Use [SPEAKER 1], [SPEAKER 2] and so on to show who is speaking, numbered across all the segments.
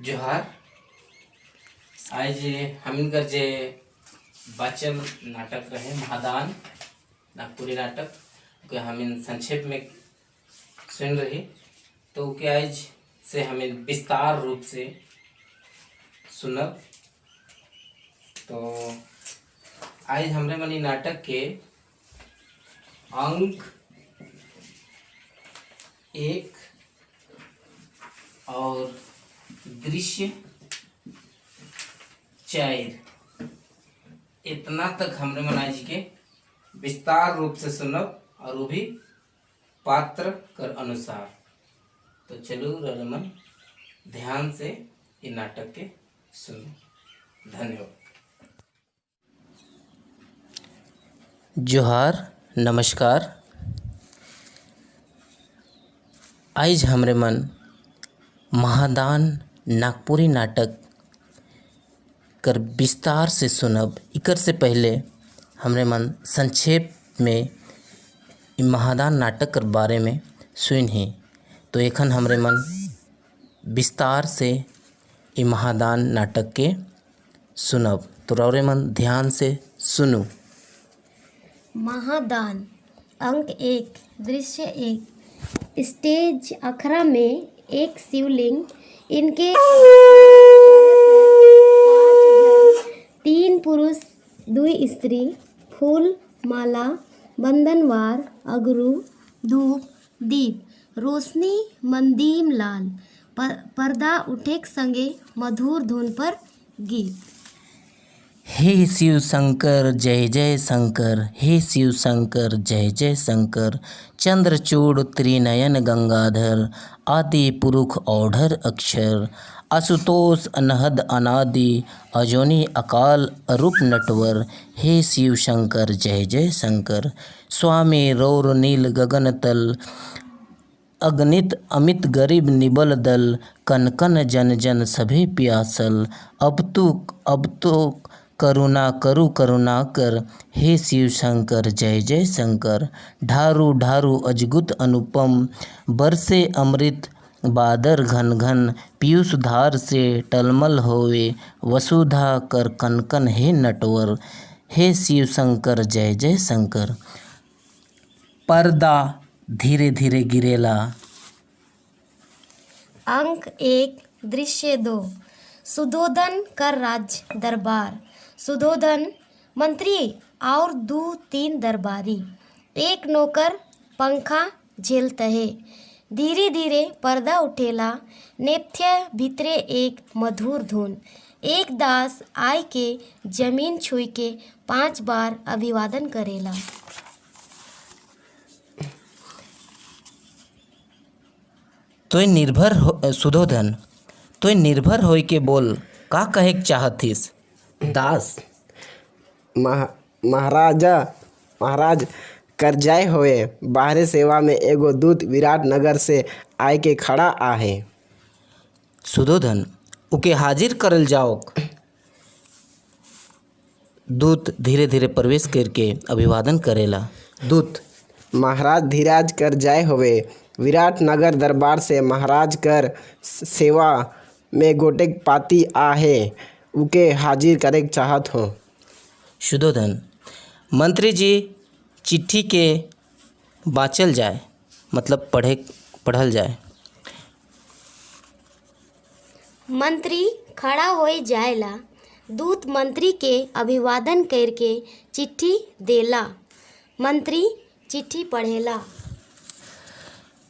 [SPEAKER 1] जोहार। आज हमनकर जे बाचल नाटक रहे महादान नागपुरी नाटक के हमें संक्षेप में सुन रही तो के आज से हमें विस्तार रूप से सुनब। तो आज हमरे मनी नाटक के अंक 1 और दृश्य 4 इतना तक हमरे मनाज के विस्तार रूप से सुनब और वो भी पात्र कर अनुसार। तो चलो रमन ध्यान से ये नाटक के सुनो। धन्यवाद।
[SPEAKER 2] जोहार, नमस्कार। आज हमरे मन महादान नागपुरी नाटक कर विस्तार से सुनब। इकर से पहले हमरे मन संक्षेप में महादान नाटक कर बारे में सुन ही तो एखन हमरे मन विस्तार से महादान नाटक के सुनब। तो रौरे मन ध्यान से सुनो।
[SPEAKER 3] महादान अंक 1 दृश्य 1। स्टेज अखरा में एक शिवलिंग, इनके 3 पुरुष 2 स्त्री, फूल माला, बंधनवार, अगरू, धूप, दीप, रोशनी, मंदीम लाल, पर्दा उठेक संगे मधुर धुन पर गीत।
[SPEAKER 2] हे शिव शंकर जय जय शंकर, हे शिव शंकर जय जय शंकर। चंद्रचूड़ त्रिनयन गंगाधर, आदि पुरुष औढ़र अक्षर। आशुतोष अनहद अनादि, अजोनी अकाल अरूप नटवर। हे शिव शंकर जय जय शंकर। स्वामी रौर नील गगन तल, अगणित अमित गरीब निबल दल। कन कन जन जन सभी प्यासल, अब तो करुणा करु करुणा कर। हे शिव शंकर जय जय शंकर। ढारू ढारू अजगुत अनुपम, बरसे अमृत बादर घन घन। पीयूष धार से टलमल होवे, वसुधा कर कनकन हे नटवर। हे शिव शंकर जय जय शंकर। पर्दा धीरे धीरे गिरेला।
[SPEAKER 3] अंक 1 दृश्य 2। सुधोधन कर राज दरबार। सुधोधन मंत्री और 2-3 दरबारी, एक नौकर पंखा झेलता है। धीरे धीरे पर्दा उठेला, नेपथ्य भीतरे एक मधुर धुन। एक दास आय के जमीन छुई के 5 बार अभिवादन करेला।
[SPEAKER 2] तोय निर्भर हो सुधोधन, तोय निर्भर होई के बोल, का कहे चाहथिस?
[SPEAKER 4] दास महाराज कर जाय होए। बाहरे सेवा में एगो दूत विराट नगर से आय के खड़ा आहे।
[SPEAKER 2] सुधोधन उके हाजिर करल जाओ। दूत धीरे धीरे प्रवेश करके अभिवादन करेला।
[SPEAKER 4] दूत महाराज धीराज कर जाय होवे। विराट नगर दरबार से महाराज कर सेवा में गोटेक पाती आहे, उके हाजिर करे चाहत हो।
[SPEAKER 2] सुधोधन मंत्री जी चिट्ठी के बाचल जाए, मतलब पढ़ल जाए।
[SPEAKER 3] मंत्री खड़ा होई जाएला। दूत मंत्री के अभिवादन करके चिट्ठी देला। मंत्री चिट्ठी पढ़ेला।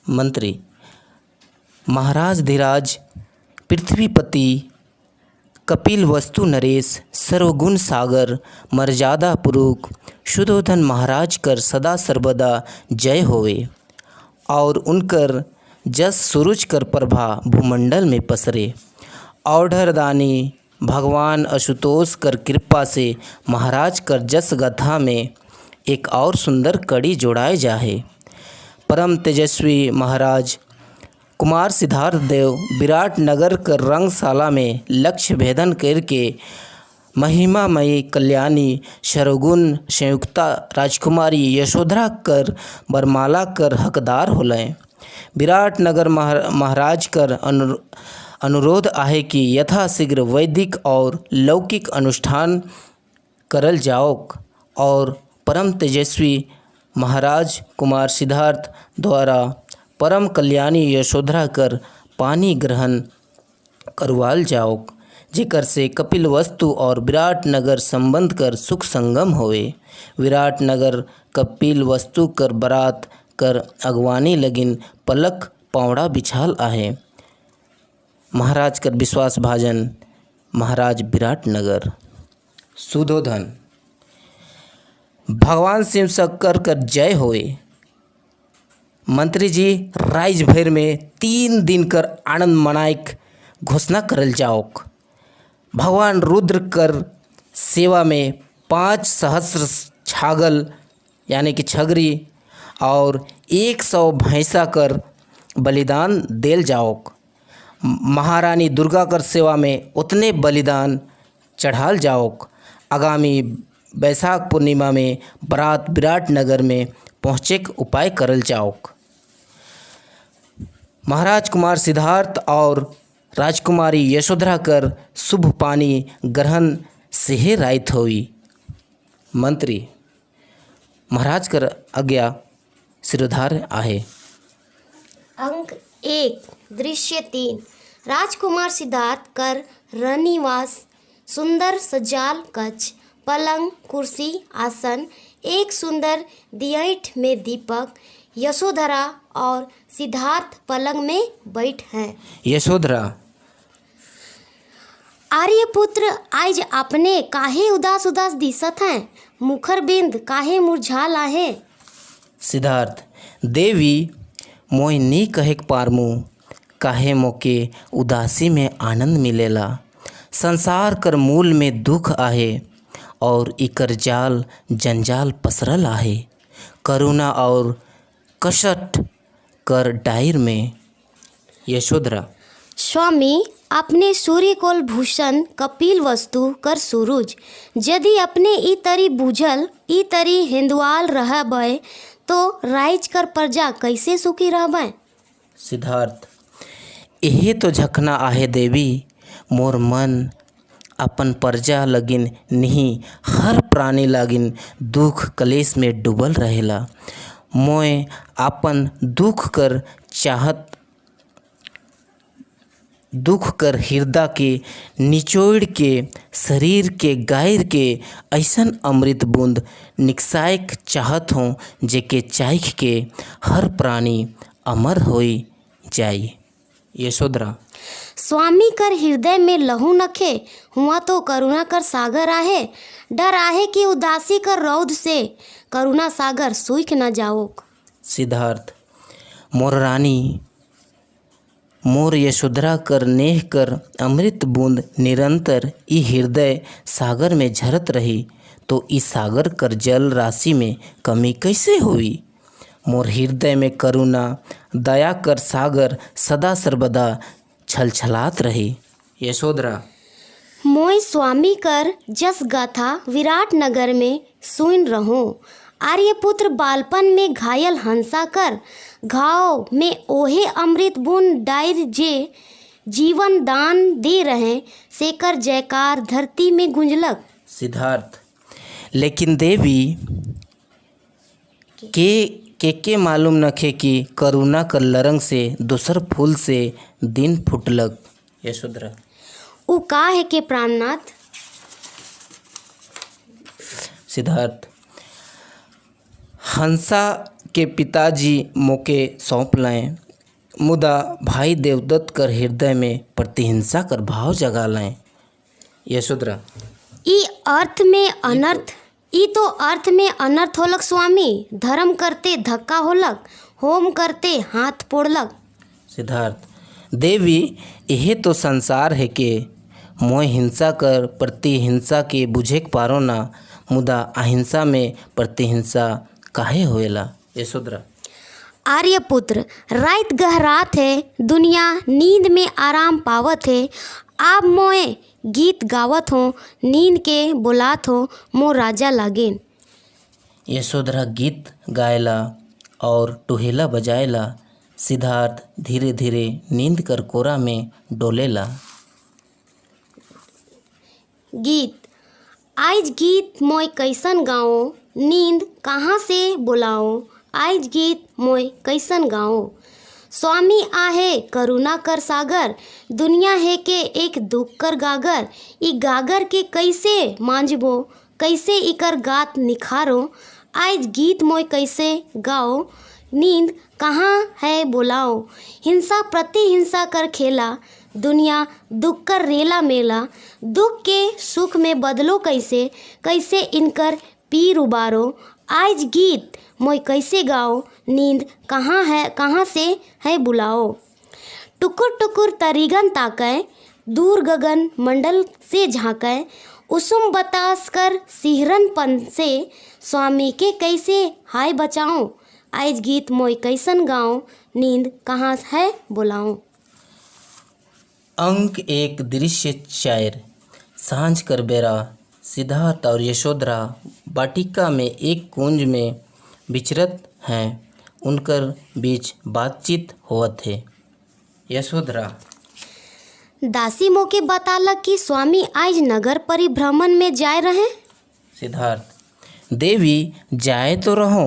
[SPEAKER 2] मंत्री महाराज धीराज पृथ्वीपति कपिल वस्तु नरेश सर्वगुण सागर मर्यादा पुरुष सुधोधन महाराज कर सदा सर्वदा जय होवे और उनकर जस सूरज कर प्रभा भूमंडल में पसरे। औढ़रदानी भगवान आशुतोष कर कृपा से महाराज कर जस गाथा में एक और सुंदर कड़ी जोड़ाए जाए। परम तेजस्वी महाराज कुमार सिद्धार्थ देव विराट नगर कर रंगशाला में लक्ष्य भेदन करके महिमामयी कल्याणी सर्वगुण संयुक्ता राजकुमारी यशोधरा कर बरमाला कर हकदार होलें। विराट नगर महाराज कर अनुरोध आहे कि यथाशीघ्र वैदिक और लौकिक अनुष्ठान करल जाओक और परम तेजस्वी महाराज कुमार सिद्धार्थ द्वारा परम कल्याणी यशोधरा कर पानी ग्रहण करवाल जाओक, जेकर से कपिल वस्तु और विराट नगर संबंध कर सुख संगम होवे। विराट नगर कपिल वस्तु कर बरात कर अगवानी लगिन पलक पावड़ा बिछाल आहे। महाराज कर विश्वास भाजन महाराज विराट नगर।
[SPEAKER 1] सुधोधन
[SPEAKER 2] भगवान शिव शंकर कर जय होए। मंत्री जी राइज भर में 3 दिन कर आनंद मनाइक घोषणा करल जाओक। भगवान रुद्र कर सेवा में 5 सहस्र छागल यानी कि छगरी और 100 भैंसा कर बलिदान देल जाओक। महारानी दुर्गा कर सेवा में उतने बलिदान चढ़ाल जाओक। आगामी बैसाख पूर्णिमा में बारात विराट नगर में पहुँचे के उपाय करल जाओक। महाराज कुमार सिद्धार्थ और राजकुमारी यशोधरा कर शुभ पानी ग्रहण से राइत होई। मंत्री महाराज कर आज्ञा सिरोधार आहे।
[SPEAKER 3] अंक 1 दृश्य 3 राजकुमार सिद्धार्थ कर रनिवास सुंदर सजाल कक्ष पलंग कुर्सी आसन एक सुंदर दियठ में दीपक यशोधरा और सिद्धार्थ पलंग में बैठ हैं।
[SPEAKER 2] यशोधरा
[SPEAKER 3] आर्यपुत्र आज अपने काहे उदास उदास दिसत हैं, मुखर बिंद काहे मुरझाल आहे।
[SPEAKER 2] सिद्धार्थ देवी मोय नी कहे पारमू काहे मोके उदासी में आनंद मिलेला। संसार कर मूल में दुख आहे और इकर जाल जंजाल पसरल आहे। करुणा और कष्ट कर डायर में। यशोधरा
[SPEAKER 3] स्वामी अपने सूर्य कोल भूषण कपिल वस्तु कर सूरज यदि अपने ई तरी बूझल ई तरी हिंदुआल रहबे तो राइज कर प्रजा कैसे सुखी रहबे।
[SPEAKER 2] सिद्धार्थ यही तो झखना आहे देवी। मोर मन अपन प्रजा लगिन नहीं हर प्राणी लगिन दुख कलेश में डूबल रहेला। मोय अपन दुख कर हृदय के निचोड़ के शरीर के गायर के ऐसन अमृत बूंद निकसायक चाहत हूँ जेके चाइख के हर प्राणी अमर होई जाई। यशोधरा
[SPEAKER 3] स्वामी कर हृदय में लहू नखे हुआ तो करुणा कर सागर आहे। डर आहे कि उदासी कर रौद से करुणा सागर सूख न जाओक।
[SPEAKER 2] सिद्धार्थ मोर रानी मोर यशोधरा कर नेह कर अमृत बूंद निरंतर ई हृदय सागर में झरत रही तो ई सागर कर जल राशि में कमी कैसे हुई। मोर हृदय में करुणा दया कर सागर सदा सर्वदा छलछलात रही। यशोधरा
[SPEAKER 3] मोय स्वामी कर जस गाथा विराट नगर में सुन रहूं। आर्यपुत्र बालपन में घायल हंसा कर घाव में ओहे अमृत बूंद डायर जे जीवन दान दे रहे सेकर जयकार धरती में गुंजलक।
[SPEAKER 2] सिद्धार्थ लेकिन देवी के मालूम नखे कि करुणा कर लरंग से दूसर फूल से दिन फुटलक। यशोधरा
[SPEAKER 3] उ का है के प्राणनाथ।
[SPEAKER 2] सिद्धार्थ हंसा के पिताजी मोके सौंप लाएं मुदा भाई देवदत्त कर हृदय में प्रतिहिंसा कर भाव जगा लाएं। यशोधरा
[SPEAKER 3] ई तो अर्थ में अनर्थ होलक स्वामी। धर्म करते धक्का होलक होम करते हाथ पोड़लक।
[SPEAKER 2] सिद्धार्थ देवी यही तो संसार है के मोह हिंसा कर प्रतिहिंसा के बुझे पारो ना मुदा अहिंसा में प्रतिहिंसा काहे होएला। यशोधरा
[SPEAKER 3] आर्यपुत्र रात गहरात है दुनिया नींद में आराम पावत है। आप मोए गीत गावत हो नींद के बुलात हो मो राजा लागेन।
[SPEAKER 2] यशोधरा गीत गायला और टुहेला बजायला सिद्धार्थ धीरे धीरे नींद कर कोरा में डोलेला।
[SPEAKER 3] गीत। आइज गीत मोय कैसन गाओ, नींद कहाँ से बुलाओ। आइज गीत मोय कैसन गाओ। स्वामी आहे करुणा कर सागर, दुनिया है के एक दुख कर गागर। ई गागर के कैसे मांझबो, कैसे इकर गात निखारो। आइज गीत मोय कैसे गाओ, नींद कहाँ है बुलाओ। हिंसा प्रति हिंसा कर खेला, दुनिया दुख कर रेला मेला। दुख के सुख में बदलो कैसे, कैसे इनकर पीर उबारो। आज गीत मोय कैसे गाओ, नींद कहाँ से है बुलाओ। टुकुर टुकुर तरीगन ताकै, दूर गगन मंडल से झाँकै। उषुम बतास कर सिहरन पन से, स्वामी के कैसे हाय बचाऊं। आज गीत मोय कैसन गाऊं, नींद कहाँ है बुलाऊं।
[SPEAKER 2] अंक 1 दृश्य 4। सांझ कर बेरा सिद्धार्थ और यशोधरा वाटिका में एक कुंज में विचरत हैं। उनकर बीच बातचीत होवत है। यशोधरा।
[SPEAKER 3] दासी मोके बतालक कि स्वामी आज नगर परिभ्रमण में जाए रहे।
[SPEAKER 2] सिद्धार्थ। देवी जाए तो रहो,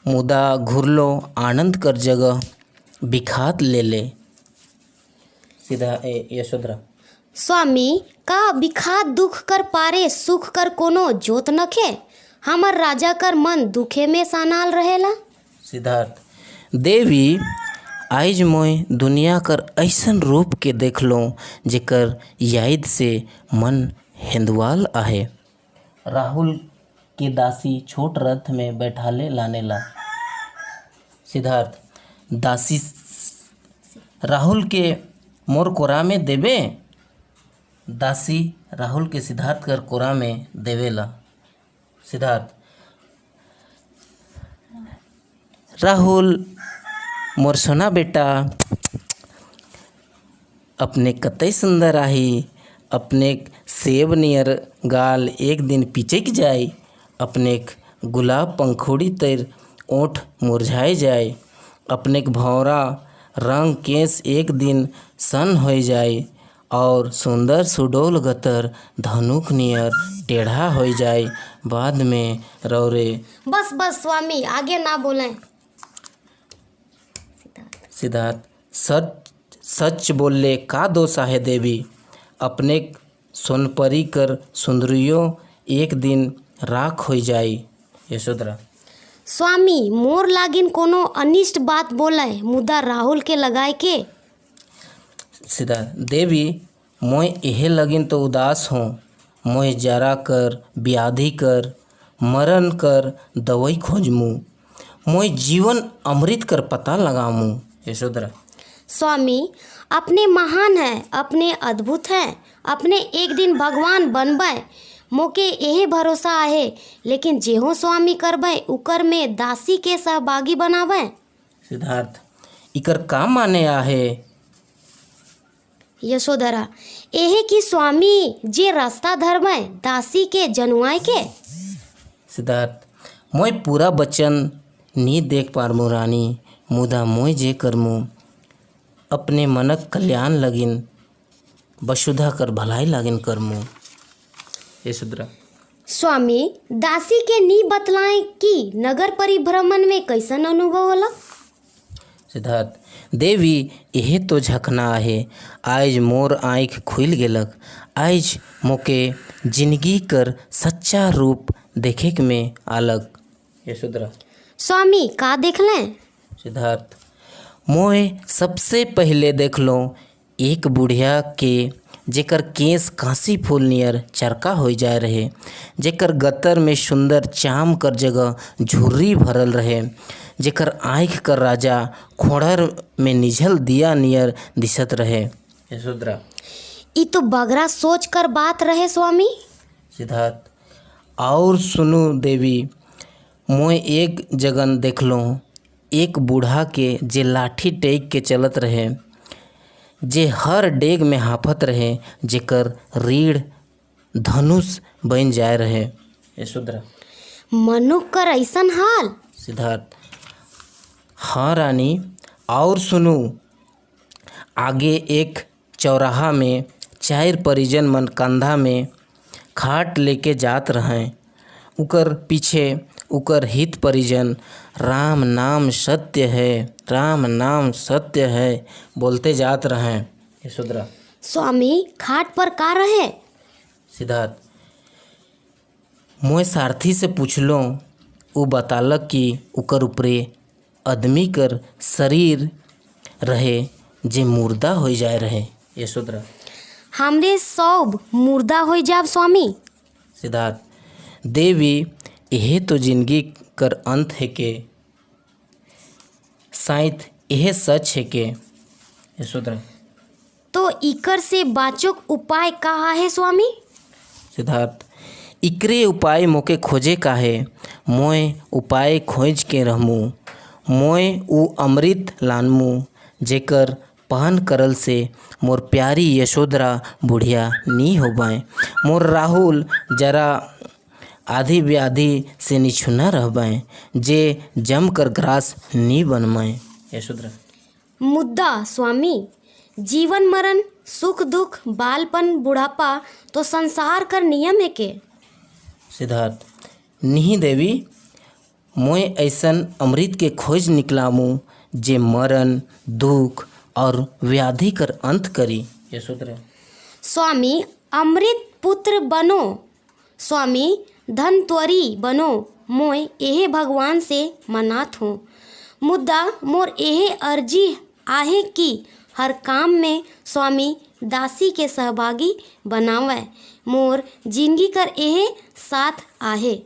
[SPEAKER 2] मुदा घुरलो आनंद कर जगह बिखात ले। यशोधरा।
[SPEAKER 3] स्वामी का बिखात दुख कर पारे, सुख कर कोनो जोत नखे। हमर राजा कर मन दुखे में सानाल रहेला।
[SPEAKER 2] सिद्धार्थ। देवी आइज मोय दुनिया कर ऐसन रूप के देख लो जेकर याद से मन हिंदवाल आहे। राहुल के दासी छोट रथ में बैठाले लाने ला। सिद्धार्थ। दासी राहुल के मोर कोरा में देवे। दासी राहुल के सिद्धार्थ कर कोरा में देवेला। सिद्धार्थ। राहुल मोर सोना बेटा, अपने कतई सुंदर आही। अपने सेब नियर गाल एक दिन पिचक जाए। अपने गुलाब पंखुड़ी तर ओठ मुरझाए जाए। अपने भौरा रंग केस एक दिन सन हो जाए। और सुंदर सुडोल गतर धनुक नियर टेढ़ा हो जाए। बाद में रौरे।
[SPEAKER 3] बस बस स्वामी आगे ना बोलें।
[SPEAKER 2] सिद्धार्थ। सच बोले का दोष है देवी। अपने सोनपरी कर सुंदरियों एक दिन राख हो जाए। यशोधरा।
[SPEAKER 3] स्वामी मोर लागिन कोनो अनिष्ट बात बोले, मुदा राहुल के लगाए के।
[SPEAKER 2] सिद्धार्थ। देवी मोय एहे लगिन तो उदास हों। मोय जरा कर व्याधि कर मरण कर दवाई खोजमूँ। मोय जीवन अमृत कर पता लगामूँ। यशोधरा।
[SPEAKER 3] स्वामी अपने महान है, अपने अद्भुत हैं, अपने एक दिन भगवान बनबै। मोके यही भरोसा आहे, लेकिन जेहो स्वामी करबै उकर में दासी के सहभागी बनाबै।
[SPEAKER 2] सिद्धार्थ। इकर का माने आहे।
[SPEAKER 3] यशोधरा। यही कि स्वामी जे रास्ता धरबै दासी के जनुआई के।
[SPEAKER 2] सिद्धार्थ। मोय पूरा बचन नी देख पारमु रानी, मुदा मोय जे करमु अपने मनक कल्याण लगिन वसुधा कर भलाई लगिन करमु। यशोधरा।
[SPEAKER 3] स्वामी दासी के नी बतलाएं कि नगर परिभ्रमण में कैसन अनुभव होला।
[SPEAKER 2] सिद्धार्थ। देवी यही तो झखना आहे। आज मोर आँख खुल गेलक। आज मोके जिंदगी कर सच्चा रूप देखे के में आलक। यशोधरा।
[SPEAKER 3] स्वामी का देख लें।
[SPEAKER 2] सिद्धार्थ। मोय सबसे पहले देख लो एक बुढ़िया के जेकर केस कांसी फूल नियर चरका हो जाए रहे। जेकर गतर में सुंदर चाम कर जगह झुर्री भरल रहे। जेकर आँख कर राजा खोड़र में निझल दिया नियर दिशत रहे। यशोधरा।
[SPEAKER 3] ई तो बगरा सोच कर बात रहे स्वामी।
[SPEAKER 2] सिद्धार्थ। और सुनो देवी, मोय एक जगन देख लो एक बूढ़ा के जे लाठी टेक के चलत रहे, जे हर डेग में हाफत रहे, जेकर रीढ़ धनुष बन जाए रहे। यशोधरा।
[SPEAKER 3] मनुख कर ऐसन हाल।
[SPEAKER 2] सिद्धार्थ। हाँ रानी, और सुनू आगे एक चौराहा में 4 परिजन मन कंधा में खाट लेके जात रहें। उकर पीछे उकर हित परिजन राम नाम सत्य है, राम नाम सत्य है बोलते जात रहें। यशोधरा।
[SPEAKER 3] स्वामी खाट पर का रहे?
[SPEAKER 2] सिद्धार्थ। मोय सारथी से पूछलो, वो बतालक कि उकर ऊपरे आदमी कर शरीर रहे जे मुर्दा हो जाए रहे। यशोधरा।
[SPEAKER 3] हमरे सब मुर्दा हो जाब स्वामी।
[SPEAKER 2] सिद्धार्थ। देवी यह तो जिंदगी कर अंत है के, शायद यह सच है के। यशोधरा।
[SPEAKER 3] तो इकर से बाचोक उपाय कहा है स्वामी?
[SPEAKER 2] सिद्धार्थ। इकरे उपाय मोके खोजे का है, मोय उपाय खोज के रहमू। मोय उ अमृत लानमू जेकर पान करल से मोर प्यारी यशोधरा बुढ़िया नी हो पाए, मोर राहुल जरा आधी व्याधि से निछुना रह पाए, जे जम कर ग्रास नी बन पाए। यशोधरा।
[SPEAKER 3] मुद्दा स्वामी, जीवन मरण सुख दुख बालपन बुढ़ापा तो संसार कर नियम है के।
[SPEAKER 2] सिद्धार्थ। नहीं देवी, मोय ऐसन अमृत के खोज निकलामू जे मरण दुख और व्याधि कर अंत करी। यशोधरा।
[SPEAKER 3] स्वामी अमृत पुत्र बनो, स्वामी धन त्वरी बनो, मोय एहे भगवान से मनात हूँ। मुद्दा मोर एहे अर्जी आहे कि हर काम में स्वामी दासी के सहभागी बनावे, मोर जिंदगी कर एहे साथ आहे।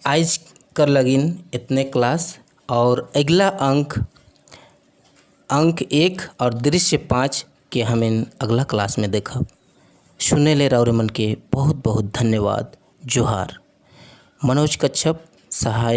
[SPEAKER 2] आज कर लगिन इतने क्लास और अगला अंक 1 और दृश्य 5 के हमें अगला क्लास में देखब। सुने ले राउरे मन के बहुत बहुत धन्यवाद। जोहार। मनोज कच्छप, सहायक